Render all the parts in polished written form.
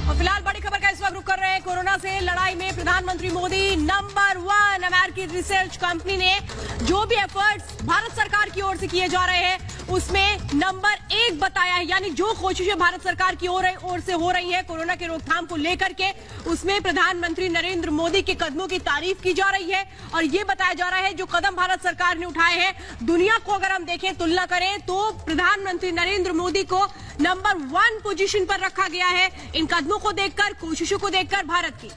और फिलहाल बड़ी खबर का इस वक्त रुख कर रहे हैं। कोरोना से लड़ाई में प्रधानमंत्री मोदी नंबर 1। अमेरिकी रिसर्च कंपनी ने जो भी एफर्ट्स भारत सरकार की ओर से किए जा रहे हैं उसमें नंबर 1 बताया है। यानी जो कोशिशें भारत सरकार की ओर से हो रही है कोरोना के रोकथाम को लेकर के, उसमें प्रधानमंत्री नरेंद्र मोदी के कदमों की तारीफ की जा रही है। और ये बताया जा रहा है जो कदम भारत सरकार ने उठाए हैं, दुनिया को अगर हम देखें, तुलना करें, तो प्रधानमंत्री नरेंद्र मोदी को नंबर 1 पोजीशन पर रखा गया है इन कदमों को देखकर, कोशिशों को देखकर भारत की।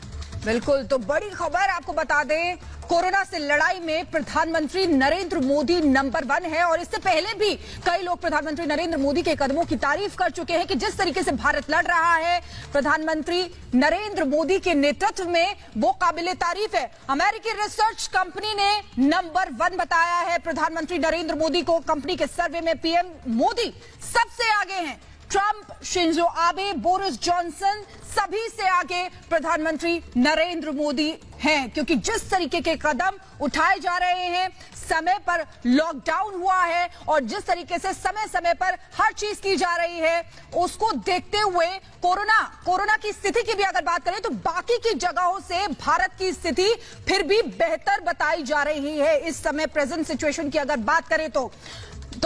बिल्कुल, तो बड़ी खबर आपको बता दें, कोरोना से लड़ाई में प्रधानमंत्री नरेंद्र मोदी नंबर 1 है। और इससे पहले भी कई लोग प्रधानमंत्री नरेंद्र मोदी के कदमों की तारीफ कर चुके हैं कि जिस तरीके से भारत लड़ रहा है प्रधानमंत्री नरेंद्र मोदी के नेतृत्व में, वो काबिले तारीफ है। अमेरिकी रिसर्च कंपनी ने नंबर 1 बताया है प्रधानमंत्री नरेंद्र मोदी को। कंपनी के सर्वे में पीएम मोदी सबसे आगे हैं। Trump, Shinzo Abe, Boris Johnson, सभी से आगे प्रधानमंत्री नरेंद्र मोदी हैं, क्योंकि जिस तरीके के कदम उठाए जा रहे हैं, समय पर लॉकडाउन हुआ है और जिस तरीके से समय समय पर हर चीज की जा रही है, उसको देखते हुए कोरोना की स्थिति की भी अगर बात करें तो बाकी की जगहों से भारत की स्थिति फिर भी बेहतर बताई जा रही है। इस समय प्रेजेंट सिचुएशन की अगर बात करें तो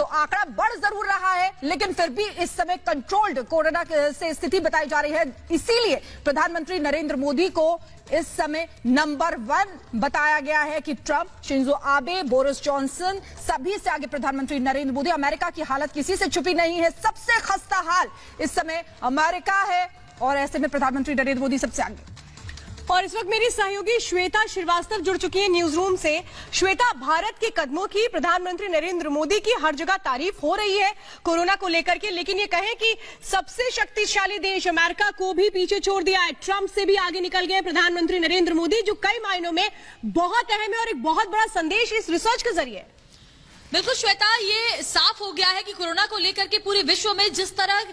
आंकड़ा बढ़ जरूर रहा है, लेकिन फिर भी इस समय कंट्रोल्ड कोरोना से स्थिति बताई जा रही है। इसीलिए प्रधानमंत्री नरेंद्र मोदी को इस समय नंबर 1 बताया गया है कि Trump, Shinzo Abe, Boris Johnson, सभी से आगे प्रधानमंत्री नरेंद्र मोदी। अमेरिका की हालत किसी से छुपी नहीं है, सबसे खस्ता हाल इस समय अमेरिका है और ऐसे में प्रधानमंत्री नरेंद्र मोदी सबसे आगे। और इस वक्त मेरी सहयोगी श्वेता श्रीवास्तव जुड़ चुकी है न्यूज रूम से। श्वेता, भारत के कदमों की, प्रधानमंत्री नरेंद्र मोदी की हर जगह तारीफ हो रही है कोरोना को लेकर के, लेकिन ये कहें कि सबसे शक्तिशाली देश अमेरिका को भी पीछे छोड़ दिया है। ट्रंप से भी आगे निकल गए प्रधानमंत्री नरेंद्र मोदी, जो कई मायनों में बहुत अहम है और एक बहुत बड़ा संदेश इस रिसर्च के जरिए। बिल्कुल श्वेता, ये साफ हो गया है कि कोरोना को लेकर के पूरे विश्व में जिस तरह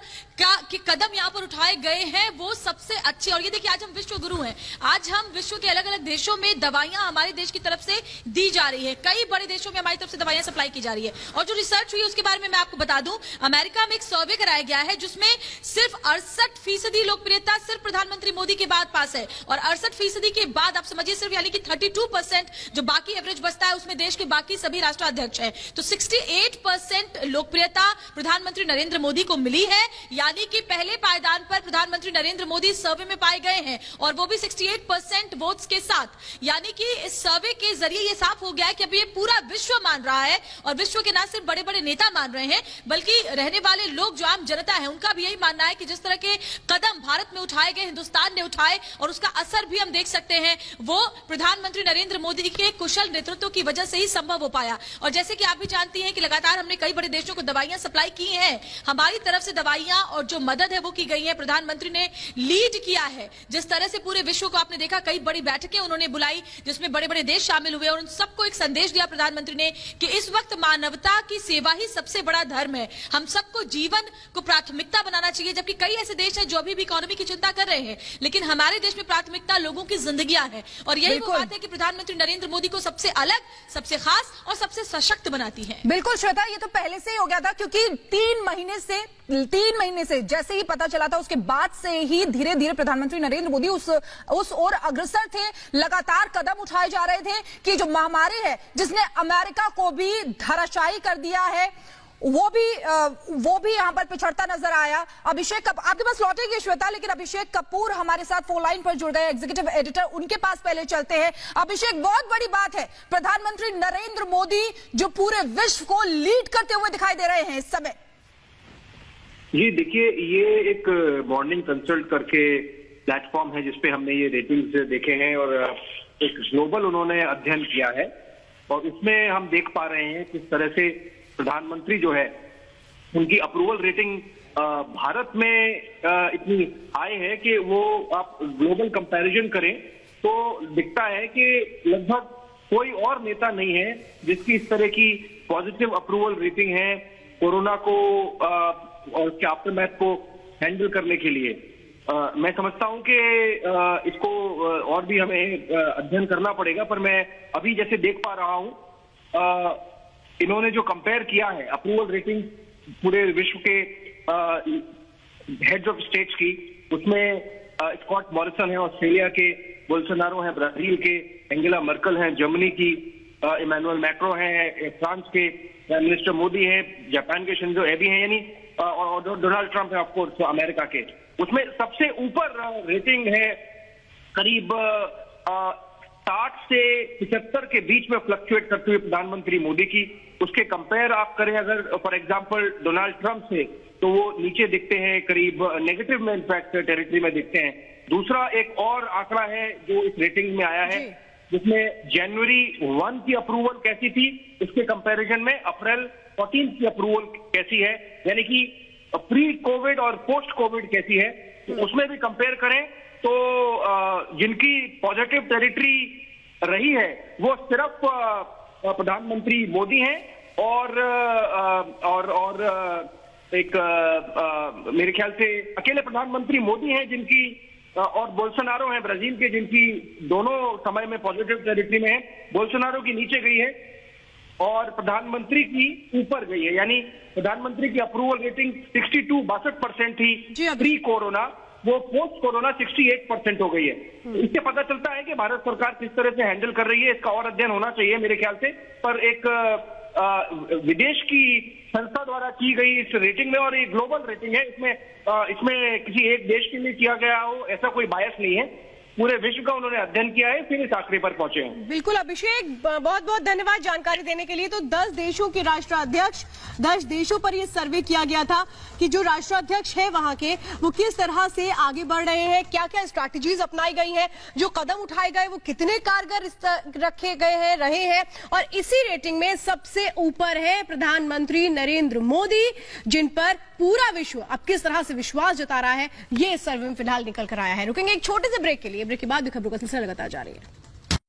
के कदम यहाँ पर उठाए गए हैं वो सबसे अच्छे। और ये देखिए, आज हम विश्व गुरु हैं। आज हम विश्व के अलग अलग देशों में दवाइयां हमारे देश की तरफ से दी जा रही है। कई बड़े देशों में हमारी तरफ से दवाइयां सप्लाई की जा रही है। और जो रिसर्च हुई है उसके बारे में मैं आपको बता दूं, अमेरिका में एक सर्वे कराया गया है जिसमें सिर्फ 68% लोकप्रियता सिर्फ प्रधानमंत्री मोदी के बाद पास है। और 68% के बाद आप समझिए सिर्फ यानी कि 32% जो बाकी एवरेज बचता है उसमें देश के बाकी सभी राष्ट्राध्यक्ष हैं। तो 68% लोकप्रियता प्रधानमंत्री नरेंद्र मोदी को मिली है, यानी कि पहले पायदान पर प्रधानमंत्री नरेंद्र मोदी सर्वे में पाए गए हैं और वो भी 68% वोट्स के साथ। यानी कि इस सर्वे के जरिए ये साफ हो गया है कि अब ये पूरा विश्व मान रहा है और विश्व के न सिर्फ बड़े बड़े नेता मान रहे हैं बल्कि रहने वाले लोग, जो आम जनता है, उनका भी यही मानना है कि जिस तरह के कदम भारत में उठाए गए, हिंदुस्तान ने उठाए और उसका असर भी हम देख सकते हैं, वो प्रधानमंत्री नरेंद्र मोदी के कुशल नेतृत्व की वजह से ही संभव हो पाया। और जैसे कि आप भी जानती हैं कि लगातार हमने कई बड़े देशों को दवाइयां सप्लाई की हैं। हमारी तरफ से दवाइयां और जो मदद है वो की गई है। प्रधानमंत्री ने लीड किया है जिस तरह से पूरे विश्व को आपने देखा, कई बड़ी बैठकें उन्होंने बुलाई जिसमें बड़े बड़े देश शामिल हुए और उन सबको एक संदेश दिया प्रधानमंत्री ने कि इस वक्त मानवता की सेवा ही सबसे बड़ा धर्म है। हम सबको जीवन को प्राथमिकता बनाना चाहिए। जबकि कई ऐसे देश हैं जो अभी भी इकोनॉमी की चिंता कर रहे हैं, लेकिन हमारे देश में प्राथमिकता लोगों की जिंदगियां हैं। और यही वो बात है कि प्रधानमंत्री नरेंद्र मोदी को सबसे अलग, सबसे खास और सबसे सशक्त बनाती है। बिल्कुल श्वेता, ये तो पहले से ही हो गया था, क्योंकि 3 महीने से जैसे ही पता चला था उसके बाद से ही धीरे धीरे प्रधानमंत्री नरेंद्र मोदी उस ओर अग्रसर थे। लगातार कदम उठाए जा रहे थे कि जो महामारी है जिसने अमेरिका को भी धराशायी कर दिया है, वो भी यहां पर पिछड़ता नजर आया। अभिषेक आपके पास लौटेगी श्वेता, लेकिन अभिषेक कपूर हमारे साथ फोन लाइन पर जुड़ गए, एग्जीक्यूटिव एडिटर, उनके पास पहले चलते हैं। अभिषेक, बहुत बड़ी बात है, प्रधानमंत्री नरेंद्र मोदी जो पूरे विश्व को लीड करते हुए दिखाई दे रहे हैं इस समय। जी देखिए, ये एक मॉर्निंग कंसल्ट करके प्लेटफॉर्म है जिसपे हमने ये रेटिंग्स देखे हैं और एक ग्लोबल उन्होंने अध्ययन किया है और उसमें हम देख पा रहे हैं किस तरह से प्रधानमंत्री जो है उनकी अप्रूवल रेटिंग भारत में इतनी हाई है कि वो आप ग्लोबल कंपैरिजन करें तो दिखता है कि लगभग कोई और नेता नहीं है जिसकी इस तरह की पॉजिटिव अप्रूवल रेटिंग है कोरोना को और उसके आफ्टरमैथ को हैंडल करने के लिए। मैं समझता हूं कि इसको और भी हमें अध्ययन करना पड़ेगा, पर मैं अभी जैसे देख पा रहा हूं इन्होंने जो कंपेयर किया है अप्रूवल रेटिंग पूरे विश्व के हेड्स ऑफ स्टेट्स की, उसमें स्कॉट मॉरिसन है ऑस्ट्रेलिया के, बोल्सोनारो है ब्राजील के, एंगेला मर्कल है जर्मनी की, इमैनुअल मैक्रो है फ्रांस के, प्राइम मिनिस्टर मोदी है, जापान के शिंजो एबे हैं, यानी और डोनाल्ड ट्रंप है ऑफकोर्स अमेरिका के। उसमें सबसे ऊपर रेटिंग है करीब 60 से 75 के बीच में फ्लक्चुएट करते हुए प्रधानमंत्री मोदी की। उसके कंपेयर आप करें अगर फॉर एग्जांपल डोनाल्ड ट्रंप से, तो वो नीचे दिखते हैं, करीब नेगेटिव में इनफैक्ट टेरिटरी में दिखते हैं। दूसरा एक और आंकड़ा है जो इस रेटिंग में आया है, जिसमें जनवरी 1 की अप्रूवल कैसी थी, उसके कंपैरिजन में अप्रैल 14 की अप्रूवल कैसी है, यानी कि प्री कोविड और पोस्ट कोविड कैसी है, तो उसमें भी कंपेयर करें तो जिनकी पॉजिटिव टेरिटरी रही है वो सिर्फ प्रधानमंत्री मोदी हैं और एक मेरे ख्याल से अकेले प्रधानमंत्री मोदी हैं जिनकी, और बोल्सोनारो हैं ब्राजील के जिनकी दोनों समय में पॉजिटिव टेरिटरी में है। बोल्सोनारो की नीचे गई है और प्रधानमंत्री की ऊपर गई है, यानी प्रधानमंत्री की अप्रूवल रेटिंग 62% थी प्री कोरोना, वो पोस्ट कोरोना 68% हो गई है। इससे पता चलता है कि भारत सरकार किस तरह से हैंडल कर रही है। इसका और अध्ययन होना चाहिए मेरे ख्याल से, पर एक विदेश की संस्था द्वारा की गई इस रेटिंग में, और ये ग्लोबल रेटिंग है, इसमें किसी एक देश के लिए किया गया हो ऐसा कोई बायस नहीं है, पूरे विश्व का उन्होंने अध्ययन किया है, फिर इस आंकड़े पर पहुंचे हैं। बिल्कुल अभिषेक, बहुत बहुत धन्यवाद जानकारी देने के लिए। तो 10 देशों के राष्ट्राध्यक्ष, 10 देशों पर यह सर्वे किया गया था कि जो राष्ट्राध्यक्ष है वहां के, वो किस तरह से आगे बढ़ रहे हैं, क्या क्या स्ट्रैटेजीज अपनाई गई हैं, जो कदम उठाए गए वो कितने कारगर रखे गए हैं, रहे हैं। और इसी रेटिंग में सबसे ऊपर है प्रधानमंत्री नरेंद्र मोदी, जिन पर पूरा विश्व अब किस तरह से विश्वास जता रहा है, ये सर्वे में फिलहाल निकल कर आया है। रुकेंगे एक छोटे से ब्रेक के लिए, ब्रेक के बाद भी खबरों का सिलसिला लगातार जारी है।